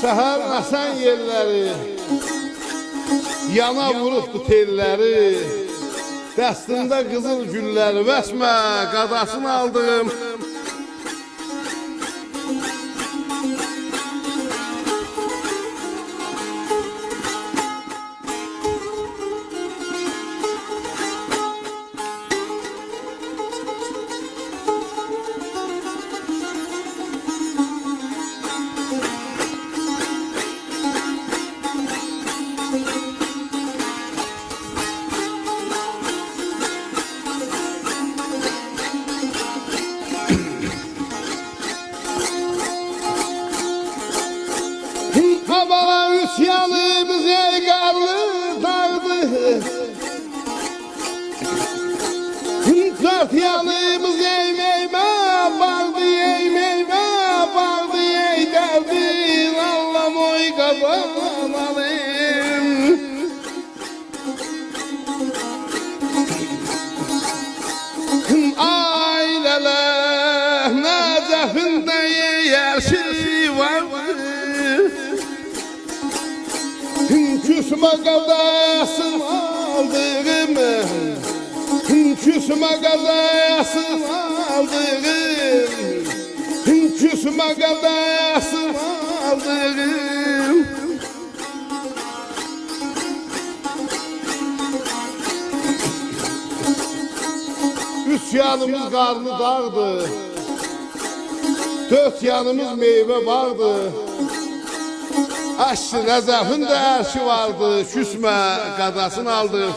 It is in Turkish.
Səhər asan yerləri, yana vurubdu telləri, dəstində qızıl gülləri, vəsmə qadasını aldım. Kabala üsyanımız ey qarlı dağdı, dört yanımız ey meyve bağdı, ey meyve bağdı, ey derdin Allah'ım oy kabanalım. Aileler necefinde yerşi vardı, küsme kadasın aldığım, küsme kadasın aldığım, küsme kadasın aldığım. Üsyanımız karnı dağdı, dört yanımız meyve vardı. Aşçı Nezaf'ın da erşi vardı, küsme kadasını aldı.